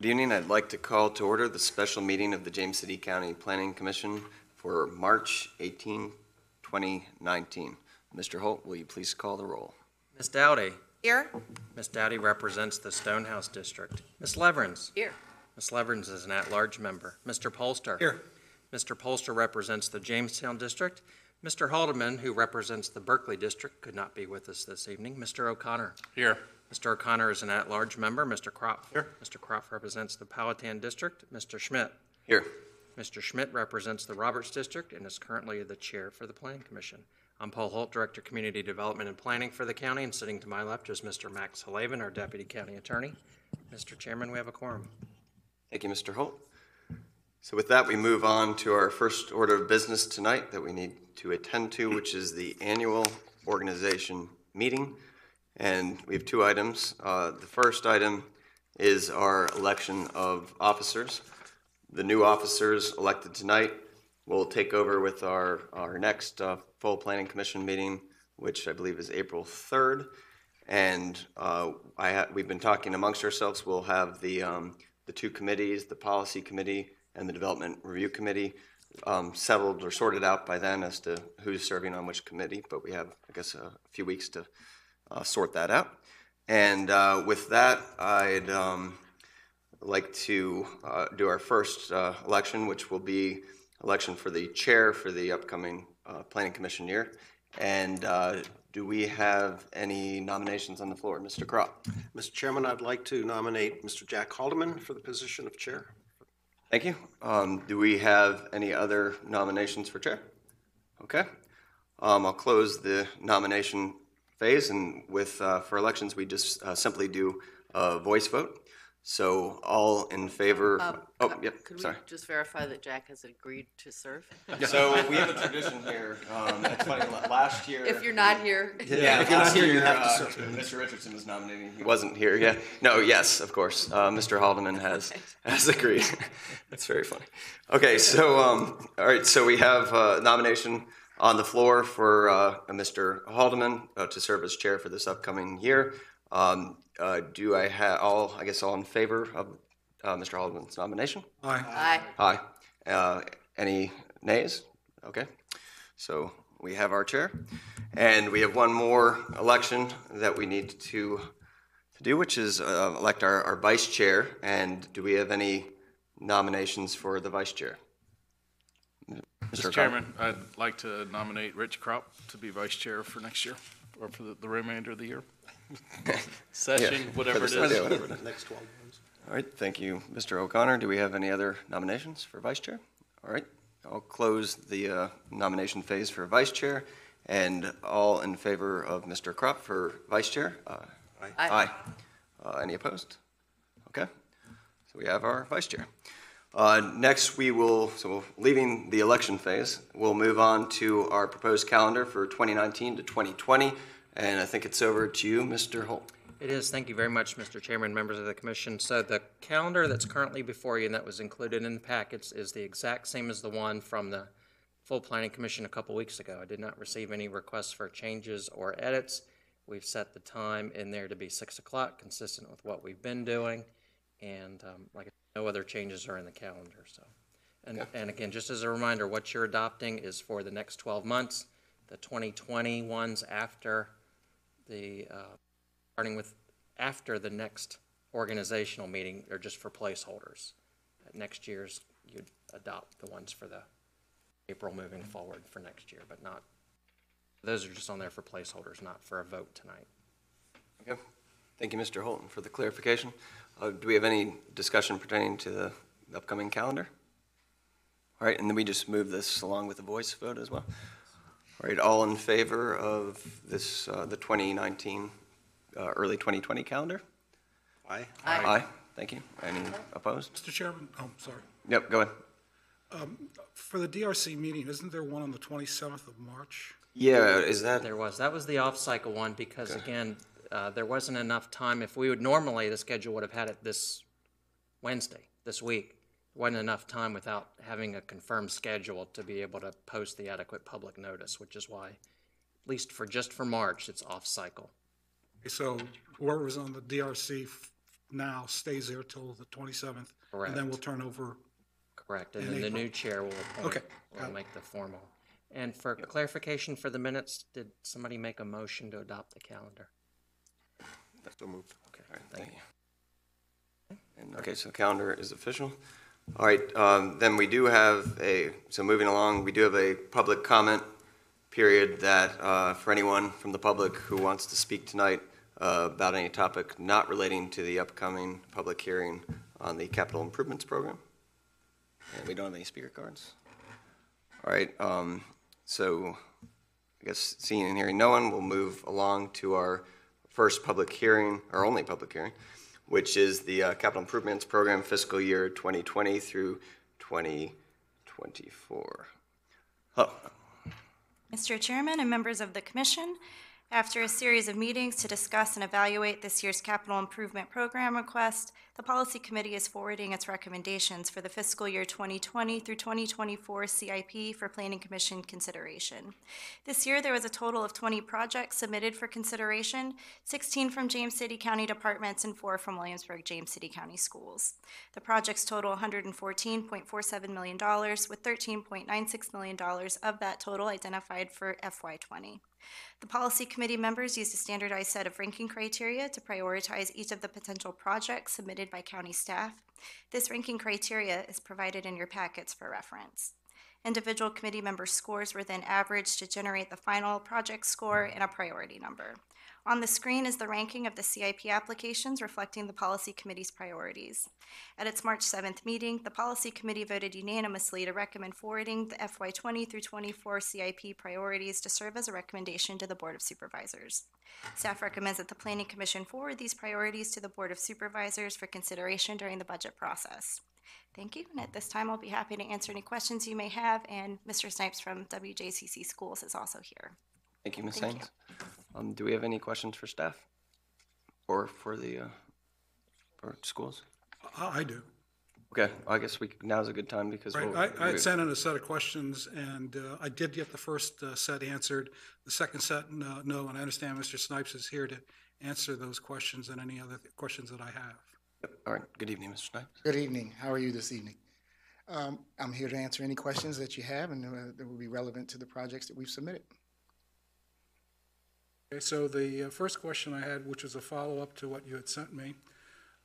Good evening. I'd like to call to order the special meeting of the James City County Planning Commission for March 18, 2019. Mr. Holt, will you please call the roll? Ms. Dowdy. Here. Ms. Dowdy represents the Stonehouse District. Ms. Leverns. Here. Ms. Leverns is an at-large member. Mr. Polster. Here. Mr. Polster represents the Jamestown District. Mr. Haldeman, who represents the Berkeley District, could not be with us this evening. Mr. O'Connor. Here. Mr. O'Connor is an at-large member. Mr. Kropf. Here. Mr. Kropf represents the Powhatan District. Mr. Schmidt. Here. Mr. Schmidt represents the Roberts District and is currently the chair for the Planning Commission. I'm Paul Holt, Director of Community Development and Planning for the county, and sitting to my left is Mr. Max Halavin, our Deputy County Attorney. Mr. Chairman, we have a quorum. Thank you, Mr. Holt. So with that, we move on to our first order of business tonight that we need to attend to, which is the annual organization meeting. And we have two items. The first item is our election of officers. The new officers elected tonight will take over with our next full Planning Commission meeting, which I believe is April 3rd. And we've been talking amongst ourselves. We'll have the two committees, the Policy Committee and the Development Review Committee, settled or sorted out by then as to who's serving on which committee. But we have, I guess, a few weeks to sort that out. And with that, I'd like to do our first election, which will be election for the chair for the upcoming Planning Commission year. And do we have any nominations on the floor? Mr. Kropf. Mr. Chairman, I'd like to nominate Mr. Jack Haldeman for the position of chair. Thank you. Do we have any other nominations for chair? Okay. I'll close the nomination phase, and with for elections we just simply do a voice vote. So all in favor. Could sorry. we just verify that Jack has agreed to serve? So we have a tradition here. It's funny. Last year, If you're not here. yeah, if you're not here, you have to serve. Mr. Richardson was nominating. He wasn't here. Yeah. No. Yes, of course. Mr. Haldeman has agreed. That's very funny. Okay. So all right. So we have a nomination on the floor for Mr. Haldeman to serve as chair for this upcoming year. Do I have all in favor of Mr. Haldeman's nomination? Aye. Aye. Aye. Any nays? Okay. So we have our chair. And we have one more election that we need to do, which is elect our vice chair. And do we have any nominations for the vice chair? Mr. Chairman, I'd like to nominate Rich Kropf to be vice chair for next year, or for the remainder of the year. Session, Yeah, whatever it yeah, is. whatever it is. Next 12 months. All right, thank you, Mr. O'Connor. Do we have any other nominations for vice chair? All right, I'll close the nomination phase for vice chair. And all in favor of Mr. Kropf for vice chair? Aye. Any opposed? Okay, so we have our vice chair. Next, leaving the election phase, we'll move on to our proposed calendar for 2019 to 2020. And I think it's over to you, Mr. Holt. It is. Thank you very much, Mr. Chairman, members of the Commission. So the calendar that's currently before you and that was included in the packets is the exact same as the one from the full Planning Commission a couple weeks ago. I did not receive any requests for changes or edits. We've set the time in there to be 6 o'clock, consistent with what we've been doing. And like I said, no other changes are in the calendar. So, and again, just as a reminder, what you're adopting is for the next 12 months. The 2020 ones after the starting with after the next organizational meeting are just for placeholders. At next year's, you'd adopt the ones for the April moving forward for next year, but not, those are just on there for placeholders, not for a vote tonight. Okay. Thank you, Mr. Holton, for the clarification. Do we have any discussion pertaining to the upcoming calendar? All right, and then we just move this along with the voice vote as well. All right, all in favor of this, the 2019, early 2020 calendar? Aye. Aye. Thank you. Any opposed? Mr. Chairman, sorry. Yep, go ahead. For the DRC meeting, isn't there one on the 27th of March? Yeah, is that? That was the off-cycle one because, okay. Again, there wasn't enough time. If we would normally, the schedule would have had it this Wednesday, this week. There wasn't enough time without having a confirmed schedule to be able to post the adequate public notice, which is why, at least for just for March, it's off-cycle. Okay, so whoever's on the DRC now stays there till the 27th. Correct. And then we'll turn over. Correct, and In then the April. new chair will appoint, Okay, got will it. make the formal. And for clarification for the minutes, did somebody make a motion to adopt the calendar? So moved. Okay, All right, thank thank you. And, okay, so the calendar is official. All right, then we do have so moving along, we do have a public comment period that, for anyone from the public who wants to speak tonight about any topic not relating to the upcoming public hearing on the capital improvements program. And we don't have any speaker cards. All right, so I guess seeing and hearing no one, we'll move along to our first public hearing, our only public hearing, which is the capital improvements program fiscal year 2020 through 2024. Oh, Mr. Chairman and members of the Commission, after a series of meetings to discuss and evaluate this year's capital improvement program request, the Policy Committee is forwarding its recommendations for the fiscal year 2020 through 2024 CIP for Planning Commission consideration. This year, there was a total of 20 projects submitted for consideration, 16 from James City County departments and 4 from Williamsburg-James City County schools. The projects total $114.47 million, with $13.96 million of that total identified for FY20. The Policy Committee members used a standardized set of ranking criteria to prioritize each of the potential projects submitted by county staff. This ranking criteria is provided in your packets for reference. Individual committee member scores were then averaged to generate the final project score and a priority number. On the screen is the ranking of the CIP applications reflecting the Policy Committee's priorities. At its March 7th meeting, the Policy Committee voted unanimously to recommend forwarding the FY20 through 24 CIP priorities to serve as a recommendation to the Board of Supervisors. Staff recommends that the Planning Commission forward these priorities to the Board of Supervisors for consideration during the budget process. Thank you, and at this time I'll be happy to answer any questions you may have, and Mr. Snipes from WJCC Schools is also here. thank you, Ms. Thank Sainz. Do we have any questions for staff or for the for schools? I do. Okay, I guess now's a good time because Right, I had sent in a set of questions, and I did get the first set answered. The second set, no, and I understand Mr. Snipes is here to answer those questions and any other questions that I have. All right, good evening, Mr. Snipes. Good evening. How are you this evening? I'm here to answer any questions that you have and that will be relevant to the projects that we've submitted. Okay, so the first question I had, which was a follow-up to what you had sent me,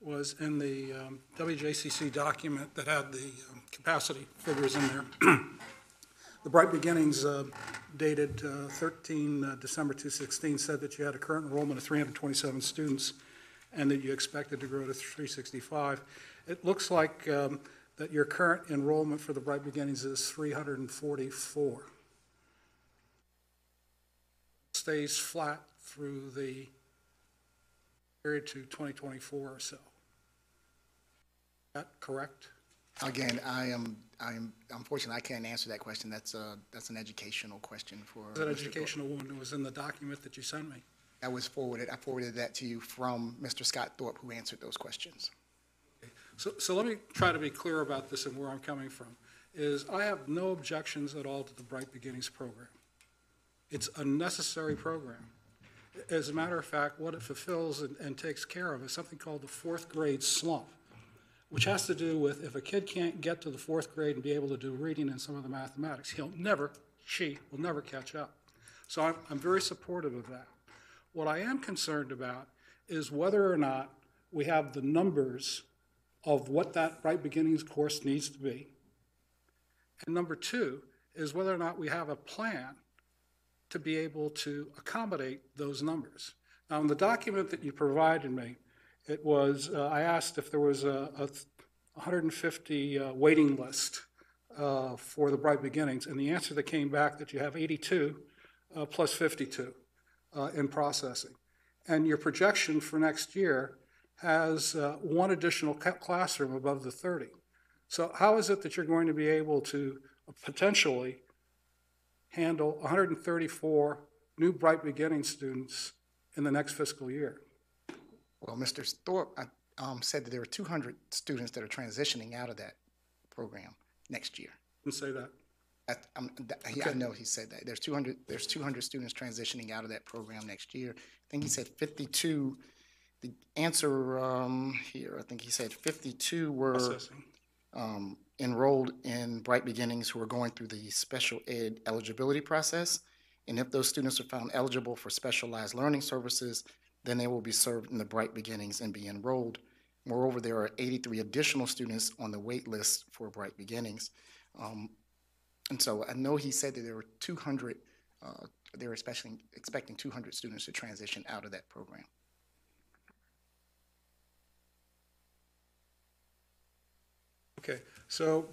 was in the WJCC document that had the capacity figures in there. The Bright Beginnings dated 13 December 2016 said that you had a current enrollment of 327 students and that you expected to grow to 365. It looks like that your current enrollment for the Bright Beginnings is 344. Stays flat through the period to 2024 or so. Is that correct? Again, unfortunately, I can't answer that question. That's an educational question for. That educational one that was in the document that you sent me. That was forwarded. I forwarded that to you from Mr. Scott Thorpe, who answered those questions. So let me try to be clear about this and where I'm coming from. Is I have no objections at all to the Bright Beginnings program. It's a necessary program. As a matter of fact, what it fulfills and takes care of is something called the fourth grade slump, which has to do with if a kid can't get to the fourth grade and be able to do reading and some of the mathematics, she will never catch up. So I'm very supportive of that. What I am concerned about is whether or not we have the numbers of what that Bright Beginnings course needs to be. And number two is whether or not we have a plan to be able to accommodate those numbers. Now, in the document that you provided me, it was, I asked if there was a 150 waiting list for the Bright Beginnings, and the answer that came back that you have 82 plus 52 in processing. And your projection for next year has one additional classroom above the 30. So how is it that you're going to be able to potentially handle 134 new Bright Beginnings students in the next fiscal year? Well, Mr. Thorpe said that there were 200 students that are transitioning out of that program next year. Didn't say that. I know he said that. There's 200 students transitioning out of that program next year. I think he said 52 The answer here, I think he said 52 were Processing. enrolled in Bright Beginnings who are going through the special ed eligibility process. And if those students are found eligible for specialized learning services, then they will be served in the Bright Beginnings and be enrolled. Moreover, there are 83 additional students on the wait list for Bright Beginnings. And so I know he said that there were 200, they were expecting 200 students to transition out of that program. Okay, so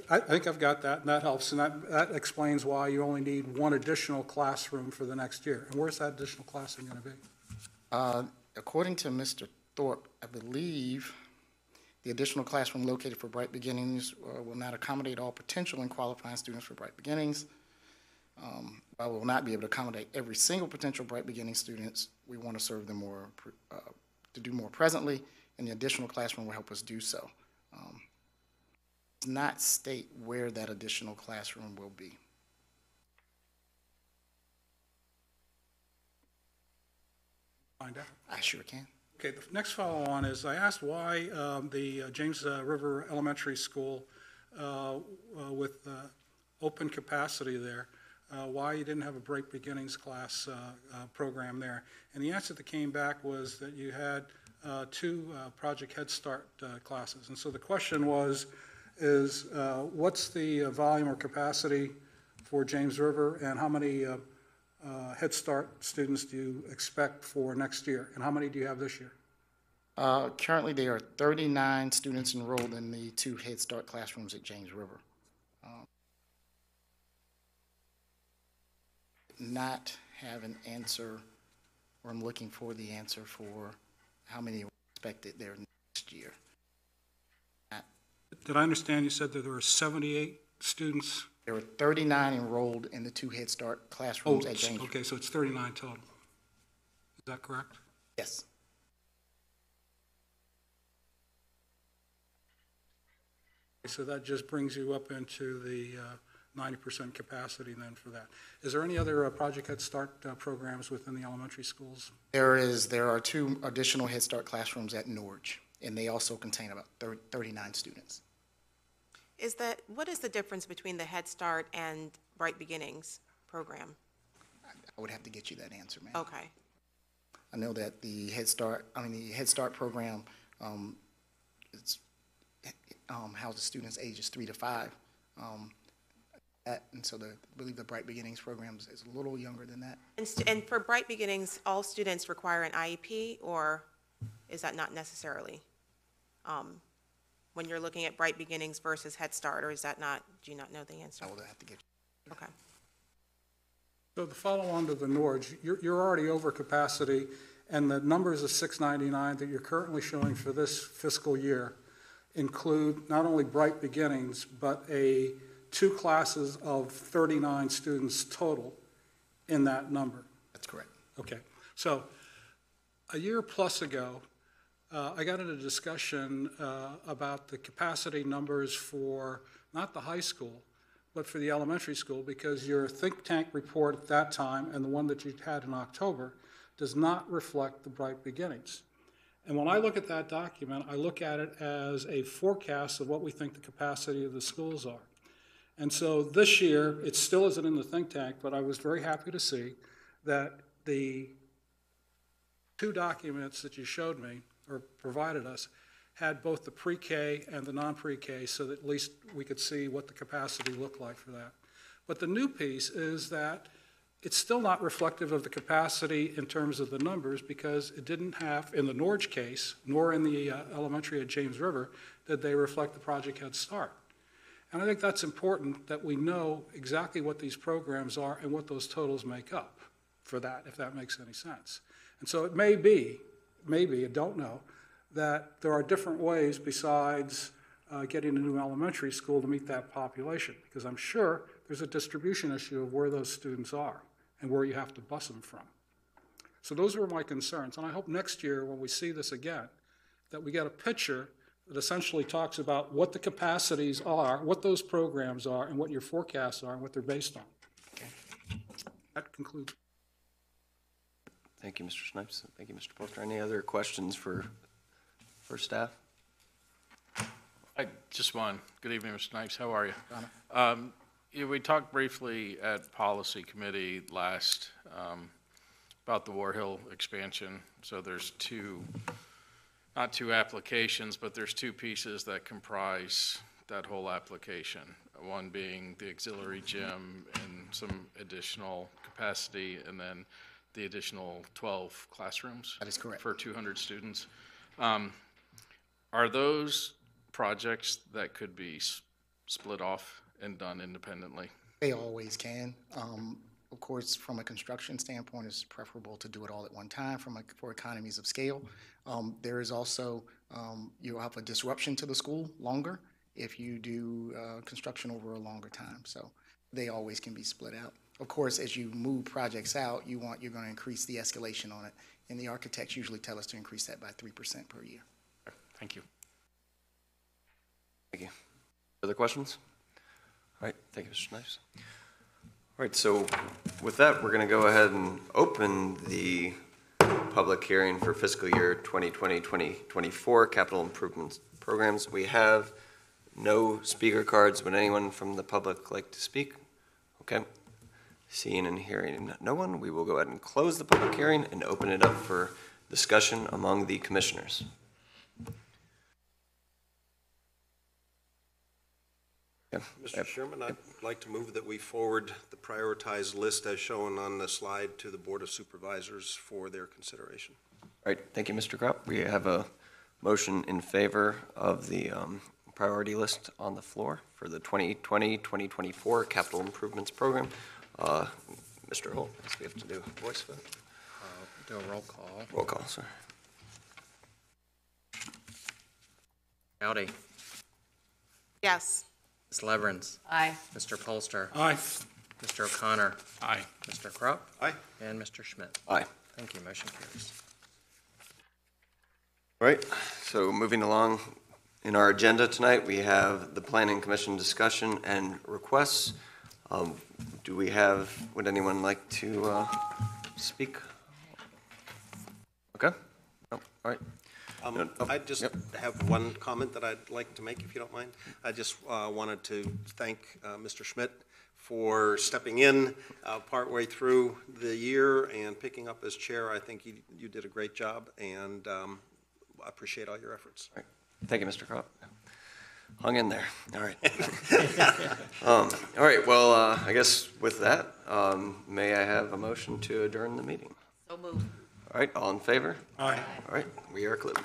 I think I've got that, and that helps, and that explains why you only need one additional classroom for the next year. And where's that additional classroom going to be? According to Mr. Thorpe, I believe the additional classroom located for Bright Beginnings will not accommodate all potential and qualifying students for Bright Beginnings. While we will not be able to accommodate every single potential Bright Beginnings students, we want to serve them more, to do more presently, and the additional classroom will help us do so. Does not state where that additional classroom will be. Find out. I sure can. Okay, the next follow-on is I asked why the James River Elementary School with open capacity there, why you didn't have a Bright Beginnings class program there. And the answer that came back was that you had two Project Head Start classes. And so the question is what's the volume or capacity for James River, and how many Head Start students do you expect for next year, and how many do you have this year? Currently, there are 39 students enrolled in the two Head Start classrooms at James River. Not have an answer, or I'm looking for the answer for how many are expected there next year. Did I understand you said that there were 78 students? There were 39 enrolled in the two Head Start classrooms at James River. Okay, so it's 39 total. Is that correct? Yes. So that just brings you up into the 90% capacity then for that. Is there any other Project Head Start programs within the elementary schools? There are two additional Head Start classrooms at Norge, and they also contain about 39 students. What is the difference between the Head Start and Bright Beginnings program? I would have to get you that answer, ma'am. Okay. I know that the Head Start program houses students ages 3 to 5. And so I believe the Bright Beginnings program is a little younger than that. And for Bright Beginnings, all students require an IEP, or is that not necessarily? When you're looking at Bright Beginnings versus Head Start, or is that not, do you not know the answer? I will have to get you. Okay. So the follow-on to the Norge, you're already over capacity, and the numbers of 699 that you're currently showing for this fiscal year include not only Bright Beginnings, but two classes of 39 students total in that number. That's correct. Okay. So a year plus ago, I got into a discussion about the capacity numbers for not the high school, but for the elementary school, because your think tank report at that time and the one that you had in October does not reflect the Bright Beginnings. And when I look at that document, I look at it as a forecast of what we think the capacity of the schools are. And so this year, it still isn't in the think tank, but I was very happy to see that the two documents that you showed me or provided us had both the pre-K and the non-pre-K, so that at least we could see what the capacity looked like for that. But the new piece is that it's still not reflective of the capacity in terms of the numbers, because it didn't have, in the Norge case, nor in the elementary at James River, did they reflect the Project Head Start. And I think that's important, that we know exactly what these programs are and what those totals make up for that, if that makes any sense. And so it may be, I don't know, that there are different ways besides getting a new elementary school to meet that population, because I'm sure there's a distribution issue of where those students are and where you have to bus them from. So those were my concerns, and I hope next year when we see this again, that we get a picture that essentially talks about what the capacities are, what those programs are, and what your forecasts are, and what they're based on. Okay. That concludes. Thank you, Mr. Snipes. Thank you, Mr. Poulter. Any other questions for staff? I just one. Good evening, Mr. Snipes. How are you? Yeah, we talked briefly at Policy Committee last about the War Hill expansion. So there's not two applications, but there's two pieces that comprise that whole application. One being the auxiliary gym and some additional capacity, and then the additional 12 classrooms. That is correct. For 200 students. Are those projects that could be split off and done independently? They always can. Of course, from a construction standpoint, it's preferable to do it all at one time for economies of scale. There is also, you'll have a disruption to the school longer if you do construction over a longer time. So they always can be split out. Of course, as you move projects out, you're going to increase the escalation on it. And the architects usually tell us to increase that by 3% per year. Thank you. Thank you. Other questions? All right, thank you, Mr. Snipes. All right, so with that, we're going to go ahead and open the public hearing for fiscal year 2020-2024 capital improvements programs. We have no speaker cards. Would anyone from the public like to speak? Okay. Seeing and hearing no one, we will go ahead and close the public hearing and open it up for discussion among the commissioners. Yeah. Mr. Chairman, I'd like to move that we forward the prioritized list as shown on the slide to the Board of Supervisors for their consideration. All right, thank you, Mr. Kropp. We have a motion in favor of the priority list on the floor for the 2020-2024 capital improvements program. Mr. Holt, I guess we have to do a voice vote. Do a roll call. Roll call, sir. Howdy. Yes. Ms. Leverins. Aye. Mr. Polster. Aye. Mr. O'Connor. Aye. Mr. Kropp. Aye. And Mr. Schmidt. Aye. Thank you. Motion carries. All right, so moving along in our agenda tonight, we have the Planning Commission discussion and requests. Would anyone like to speak? Okay. Oh, all right. I just have one comment that I'd like to make, if you don't mind. I just wanted to thank Mr. Schmidt for stepping in partway through the year and picking up as chair. I think you did a great job, and I appreciate all your efforts. All right. Thank you, Mr. Kropp. Hung in there. All right. All right, well, I guess with that, may I have a motion to adjourn the meeting? So moved. All right, all in favor? Aye. All right, we are closed.